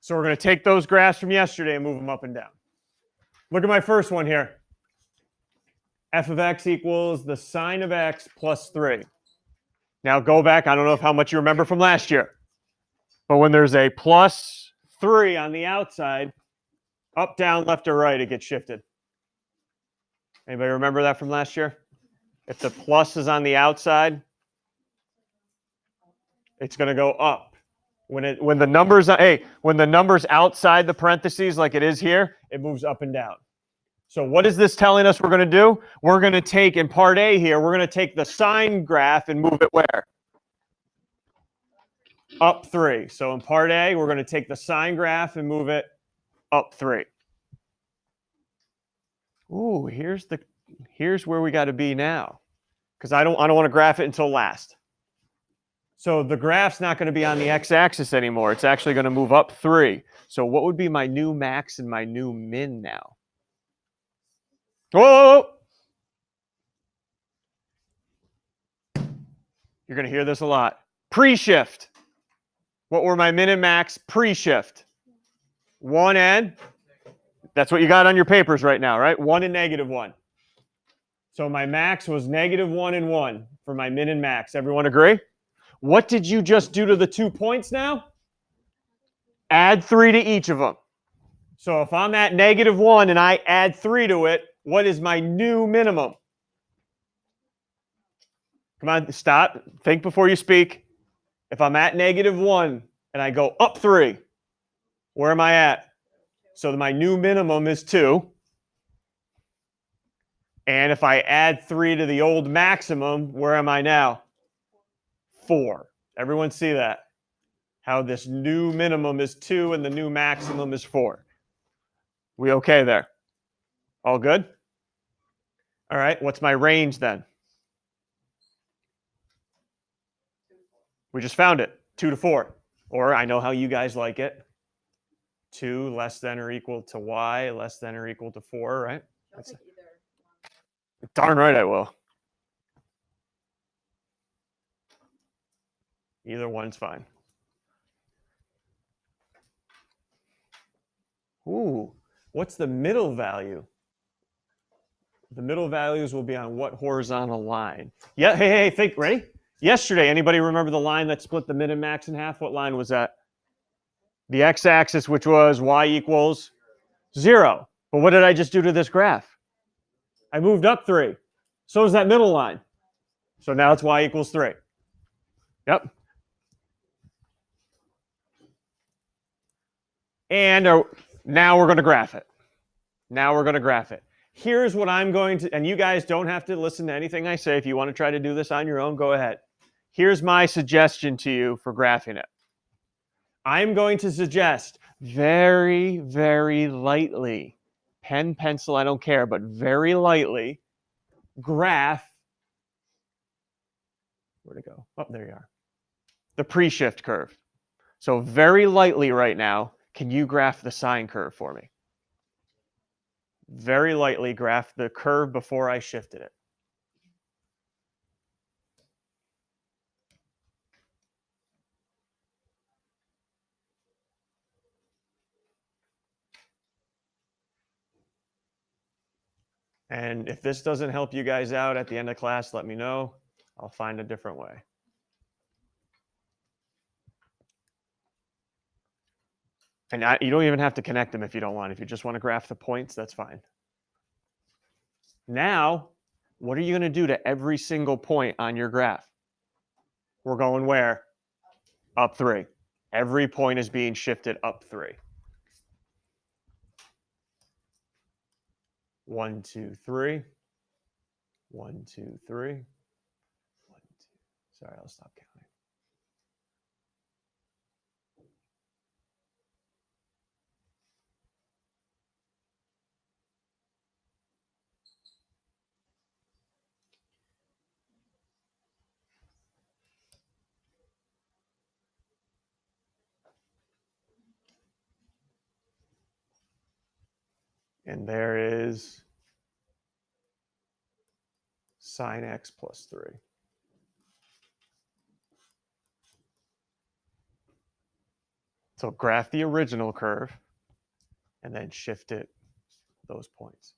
So we're going to take those graphs from yesterday and move them up and down. Look at my first one here. F of x equals the sine of x plus 3. Now go back. I don't know how much you remember from last year. But when there's a plus 3 on the outside, up, down, left, or right, it gets shifted. Anybody remember that from last year? If the plus is on the outside, it's going to go up. When the number's outside the parentheses like it is here, it moves up and down. So what is this telling us we're going to do? We're going to take, in part A here, we're going to take the sine graph and move it where? Up 3. So in part A, we're going to take the sine graph and move it up 3. Ooh, here's where we got to be now, because I don't want to graph it until last. So the graph's not going to be on the x-axis anymore. It's actually going to move up 3. So what would be my new max and my new min now? Whoa! You're going to hear this a lot. Pre-shift. What were my min and max pre-shift? 1 and? That's what you got on your papers right now, right? 1 and -1. So my max was -1 and 1 for my min and max. Everyone agree? What did you just do to the 2 points now? Add 3 to each of them. So if I'm at -1 and I add 3 to it, what is my new minimum? Come on, stop. Think before you speak. If I'm at -1 and I go up 3, where am I at? So my new minimum is 2. And if I add 3 to the old maximum, where am I now? 4. Everyone see that? How this new minimum is 2 and the new maximum is 4. We okay there? All good? All right, what's my range then? We just found it, 2 to 4. Or I know how you guys like it. 2 less than or equal to y less than or equal to 4, right? Darn right I will. Either one's fine. Ooh, what's the middle value? The middle values will be on what horizontal line? Yeah, hey, think, ready? Yesterday, anybody remember the line that split the min and max in half? What line was that? The x-axis, which was y equals 0. But what did I just do to this graph? I moved up 3. So is that middle line. So now it's y equals 3. Yep. And now we're going to graph it. Now we're going to graph it. Here's what I'm going to, and you guys don't have to listen to anything I say. If you want to try to do this on your own, go ahead. Here's my suggestion to you for graphing it. I'm going to suggest very, very lightly, pen, pencil, I don't care, but very lightly, graph, where'd it go? Oh, there you are. The pre-shift curve. So very lightly right now, can you graph the sine curve for me? Very lightly graph the curve before I shifted it. And if this doesn't help you guys out at the end of class, let me know. I'll find a different way. And you don't even have to connect them if you don't want. If you just want to graph the points, that's fine. Now, what are you going to do to every single point on your graph? We're going where? Up 3. Every point is being shifted up 3. 1, 2, 3. 1, 2, 3. 1, 2. Sorry, I'll stop counting. And there is sine x plus 3. So graph the original curve and then shift it those points.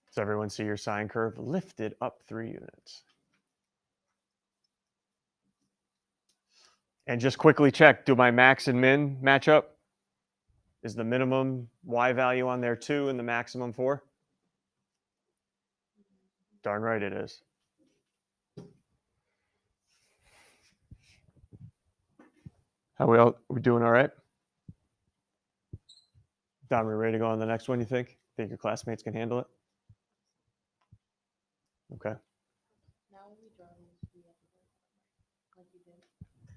Does everyone see your sine curve lifted up 3 units? And just quickly check, do my max and min match up? Is the minimum y value on there 2 and the maximum 4? Darn right it is. How we doing all right? Don, we ready to go on the next one, you think? Think your classmates can handle it? Okay.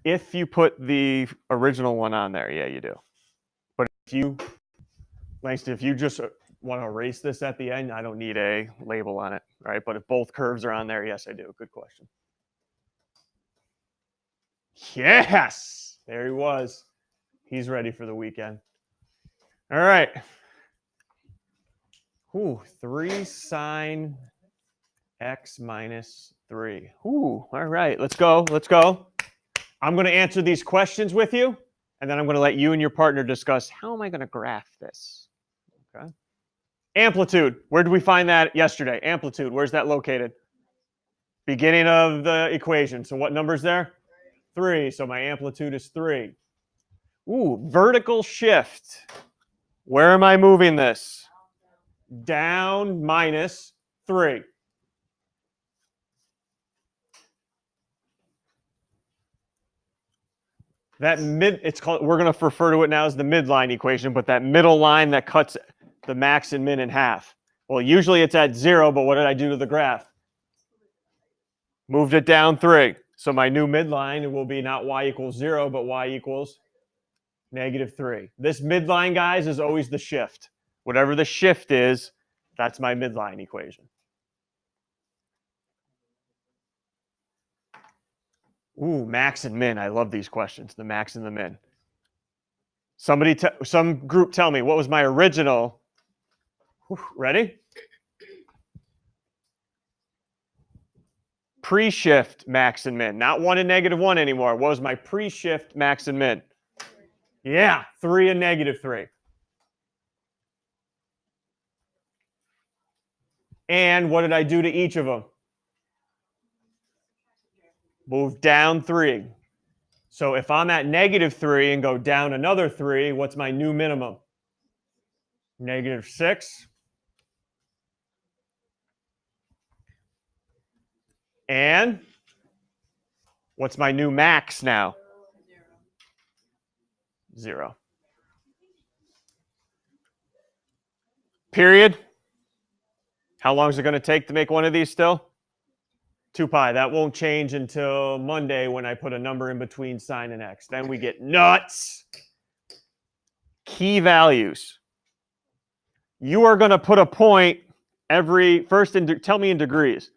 If you put the original one on there, yeah, you do. But if you, Langston, if you just want to erase this at the end, I don't need a label on it, right? But if both curves are on there, yes, I do. Good question. Yes, there he was. He's ready for the weekend. All right. Ooh, 3 sine x minus 3. Ooh, all right, let's go. Let's go. I'm going to answer these questions with you, and then I'm going to let you and your partner discuss how am I going to graph this. Okay. Amplitude. Where did we find that yesterday? Amplitude. Where's that located? Beginning of the equation. So what number's there? 3. So my amplitude is 3. Ooh, vertical shift. Where am I moving this? Down minus 3. That it's called, we're going to refer to it now as the midline equation, but that middle line that cuts the max and min in half. Well, usually it's at 0, but what did I do to the graph? Moved it down 3. So my new midline will be not y equals 0, but y equals -3. This midline, guys, is always the shift. Whatever the shift is, that's my midline equation. Ooh, max and min. I love these questions, the max and the min. Some group tell me, what was my original? Ready? Pre-shift max and min. Not 1 and -1 anymore. What was my pre-shift max and min? Yeah, 3 and -3. And what did I do to each of them? Move down 3. So if I'm at -3 and go down another 3, what's my new minimum? -6. And what's my new max now? 0. Period. How long is it going to take to make one of these still? 2 pi. That won't change until Monday when I put a number in between sine and x. Then we get nuts. Key values. You are going to put a point every, tell me in degrees.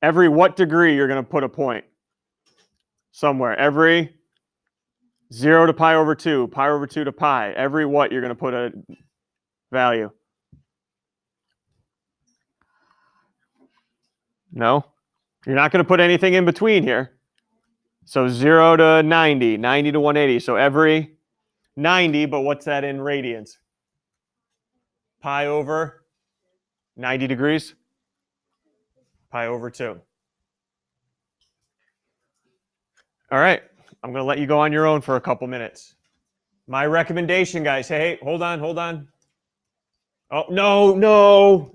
Every what degree you're going to put a point? Somewhere. Every 0 to pi over 2, pi over 2 to pi. Every what you're going to put a value? No? You're not going to put anything in between here. So 0 to 90, 90 to 180. So every 90, but what's that in radians? Pi over 90 degrees? Pi over 2. All right. I'm going to let you go on your own for a couple minutes. My recommendation, guys. Hey, hold on. Oh, no.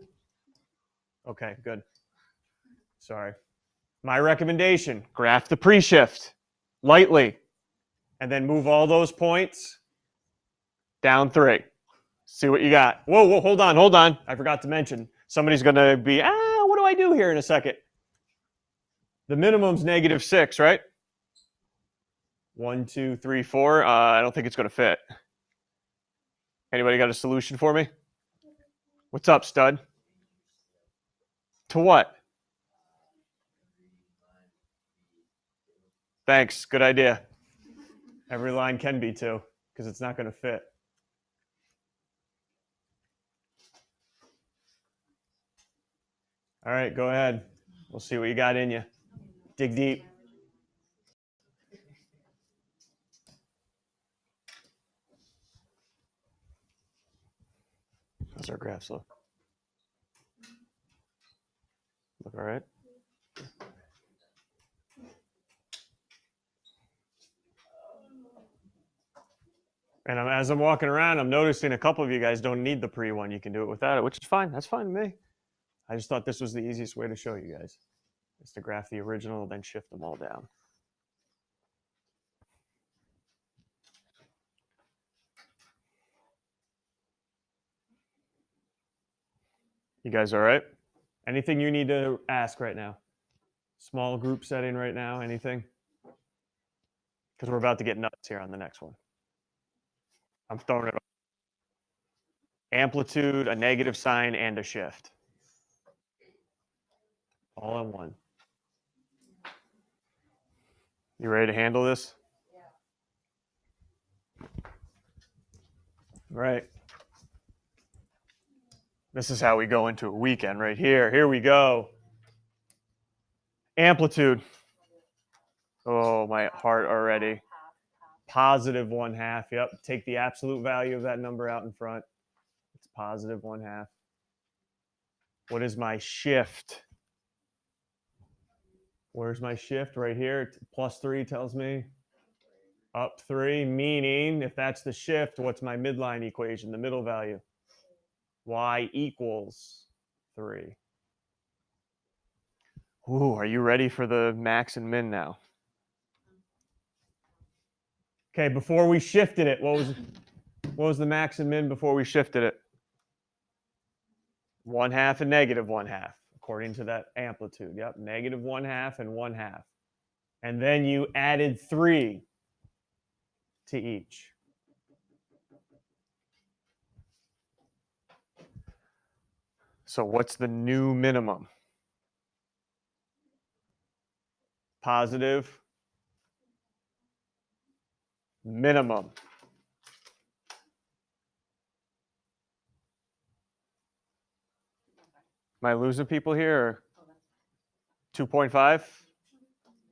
Okay, good. Sorry. My recommendation, graph the pre-shift lightly, and then move all those points down 3. See what you got. Whoa, hold on. I forgot to mention. Somebody's going to be, what do I do here in a second? The minimum's -6, right? 1, 2, 3, 4. I don't think it's going to fit. Anybody got a solution for me? What's up, stud? To what? Thanks. Good idea. Every line can be 2 because it's not going to fit. All right, go ahead. We'll see what you got in you. Dig deep. How's our graphs look? Look all right? And as I'm walking around, I'm noticing a couple of you guys don't need the pre one. You can do it without it, which is fine. That's fine with me. I just thought this was the easiest way to show you guys, is to graph the original, then shift them all down. You guys all right? Anything you need to ask right now? Small group setting right now, anything? Because we're about to get nuts here on the next one. I'm throwing it up. Amplitude, a negative sign, and a shift. All in one. You ready to handle this? Yeah. Right. This is how we go into a weekend right here. Here we go. Amplitude. Oh, my heart already. Positive 1/2. Yep. Take the absolute value of that number out in front. It's positive 1/2. What is my shift? Where's my shift? Right here. +3 tells me up 3, meaning if that's the shift, what's my midline equation, the middle value? Y equals 3. Ooh, are you ready for the max and min now? Okay, before we shifted it, what was the max and min before we shifted it? 1/2 and negative 1/2, according to that amplitude. Yep, negative 1/2 and 1/2. And then you added 3 to each. So what's the new minimum? Positive minimum. Am I losing people here? 2.5?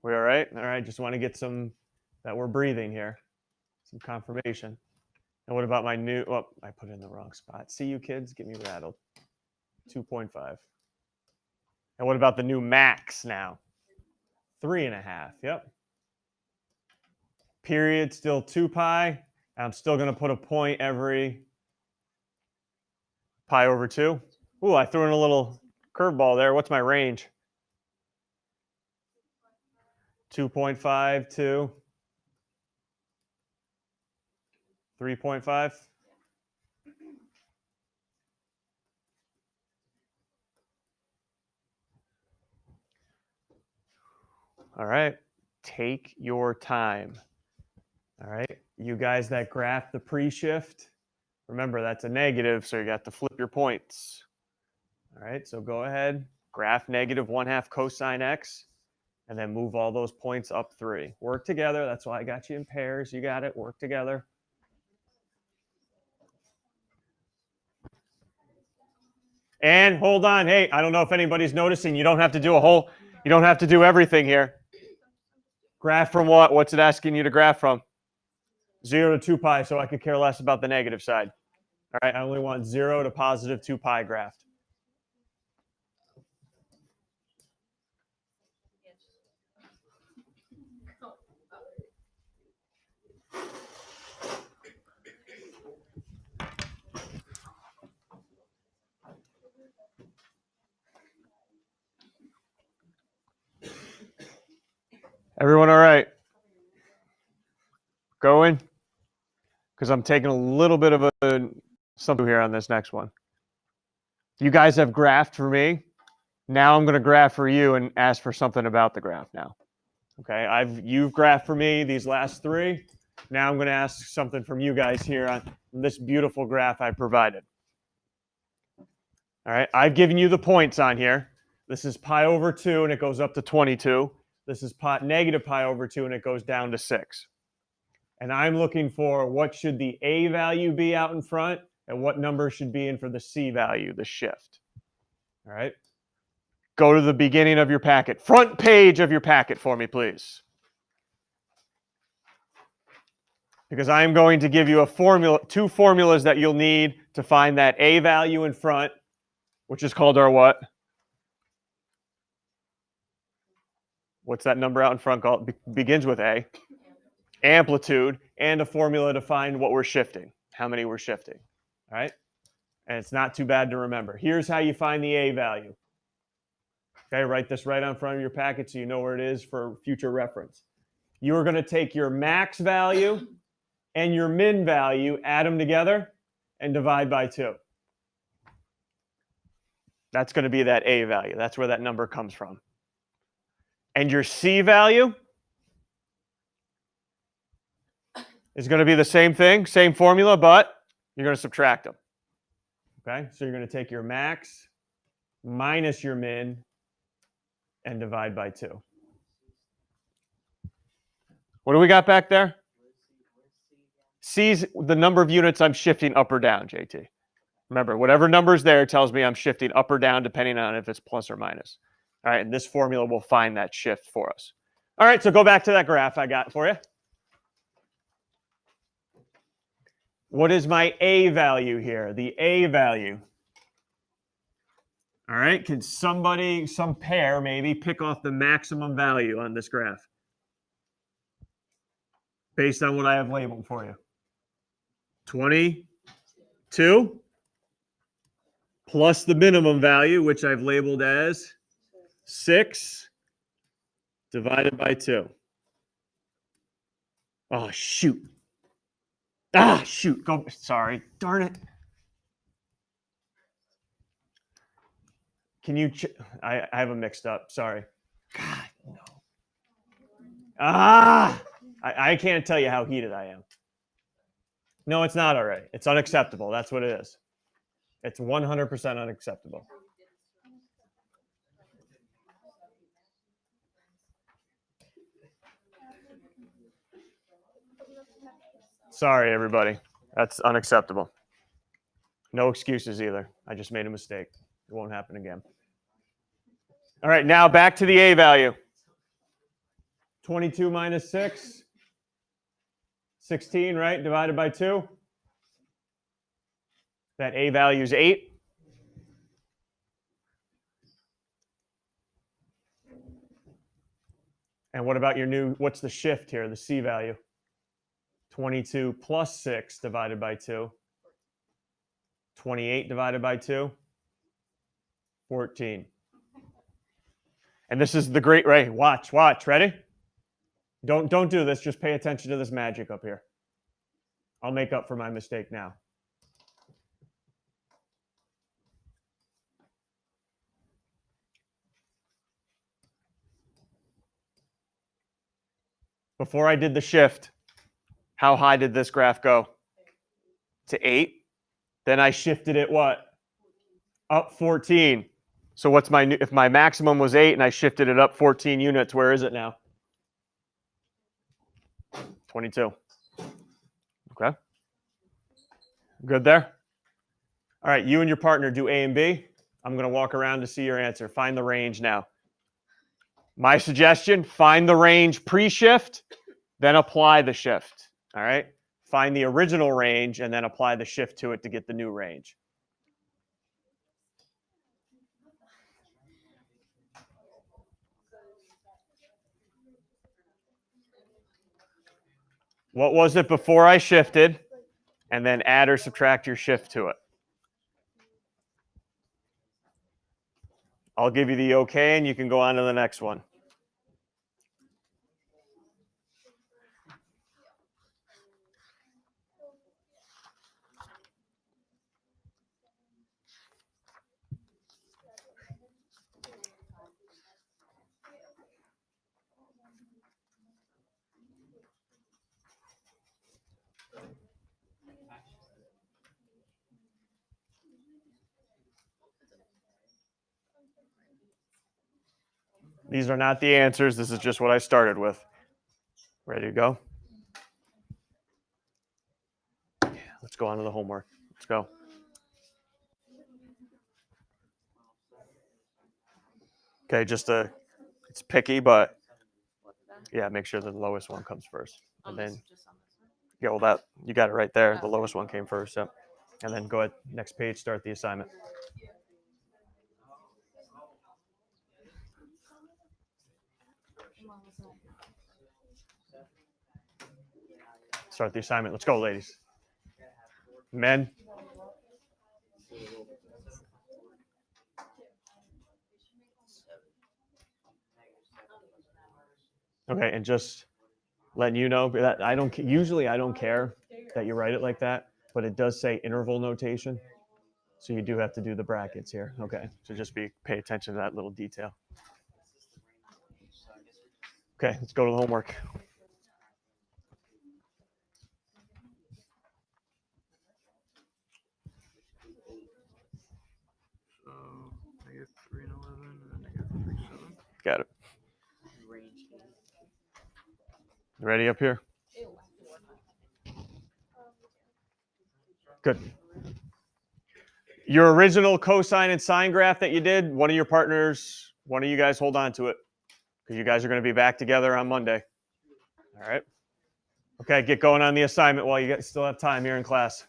We all right? All right, just want to get some, that we're breathing here. Some confirmation. And what about my new, oh, I put it in the wrong spot. See you kids, get me rattled. 2.5. And what about the new max now? 3.5, yep. Period, still 2 pi. I'm still going to put a point every pi over 2. Ooh, I threw in a little curveball there. What's my range? 2.5 to 3.5. All right, take your time. All right, you guys that graph the pre-shift, remember that's a negative, so you got to flip your points. All right, so go ahead, graph negative 1/2 cosine x, and then move all those points up 3. Work together, that's why I got you in pairs. You got it, work together. And hold on, hey, I don't know if anybody's noticing, you don't have to do everything here. Graph from what? What's it asking you to graph from? 0 to 2 pi, so I could care less about the negative side. All right, I only want 0 to positive 2 pi graphed. Everyone all right? Going? Because I'm taking a little bit of something here on this next one. You guys have graphed for me. Now I'm going to graph for you and ask for something about the graph now. Okay, you've graphed for me these last 3. Now I'm going to ask something from you guys here on this beautiful graph I provided. All right, I've given you the points on here. This is pi over 2 and it goes up to 22. This is negative pi over 2 and it goes down to 6. And I'm looking for what should the A value be out in front and what number should be in for the C value, the shift. All right. Go to the beginning of your packet. Front page of your packet for me, please. Because I'm going to give you a formula, 2 formulas that you'll need to find that A value in front, which is called our what? What's that number out in front called? Begins with A. Amplitude, and a formula to find what we're shifting, how many we're shifting. All right? And it's not too bad to remember. Here's how you find the A value. Okay, write this right on front of your packet so you know where it is for future reference. You are going to take your max value and your min value, add them together, and divide by 2. That's going to be that A value. That's where that number comes from. And your C value is going to be the same thing, same formula, but you're going to subtract them. Okay, so you're going to take your max minus your min and divide by 2. What do we got back there? C's the number of units I'm shifting up or down, JT. Remember, whatever number's there tells me I'm shifting up or down depending on if it's plus or minus. All right, and this formula will find that shift for us. All right, so go back to that graph I got for you. What is my A value here? The A value. All right, can somebody, some pair maybe, pick off the maximum value on this graph based on what I have labeled for you? 22 plus the minimum value, which I've labeled as 6 divided by 2. Oh, shoot. Ah, shoot. Go. Sorry. Darn it. Can you... I have them mixed up. Sorry. God, no. Ah! I can't tell you how heated I am. No, it's not all right. It's unacceptable. That's what it is. It's 100% unacceptable. Sorry, everybody. That's unacceptable. No excuses either. I just made a mistake. It won't happen again. All right, now back to the A value. 22 minus 6. 16, right? Divided by 2. That A value is 8. And what about your new, what's the shift here, the C value? 22 plus 6 divided by 2. 28 divided by 2. 14. And this is the great, right? Watch, ready? Don't do this, just pay attention to this magic up here. I'll make up for my mistake now. Before I did the shift, how high did this graph go? To 8. Then I shifted it what? Up 14. So what's my new, if my maximum was 8 and I shifted it up 14 units, where is it now? 22. Okay. Good there? All right, you and your partner do A and B. I'm going to walk around to see your answer. Find the range now. My suggestion, find the range pre-shift, then apply the shift. All right? Find the original range and then apply the shift to it to get the new range. What was it before I shifted? And then add or subtract your shift to it. I'll give you the okay and you can go on to the next one. These are not the answers. This is just what I started with. Ready to go? Yeah, let's go on to the homework. Let's go. Okay, it's picky, but yeah, make sure the lowest one comes first. And then, yeah, well, you got it right there. The lowest one came first. Yep. And then go ahead, next page, start the assignment. Start the assignment. Let's go, ladies. Men. Okay, and just letting you know that I don't care that you write it like that, but it does say interval notation. So you do have to do the brackets here. Okay, so just pay attention to that little detail. Okay, let's go to the homework. So -3 and 11, and then -3, 7. Got it. Ready up here? Good. Your original cosine and sine graph that you did, one of you guys hold on to it because you guys are going to be back together on Monday. All right. Okay, get going on the assignment while you still have time here in class.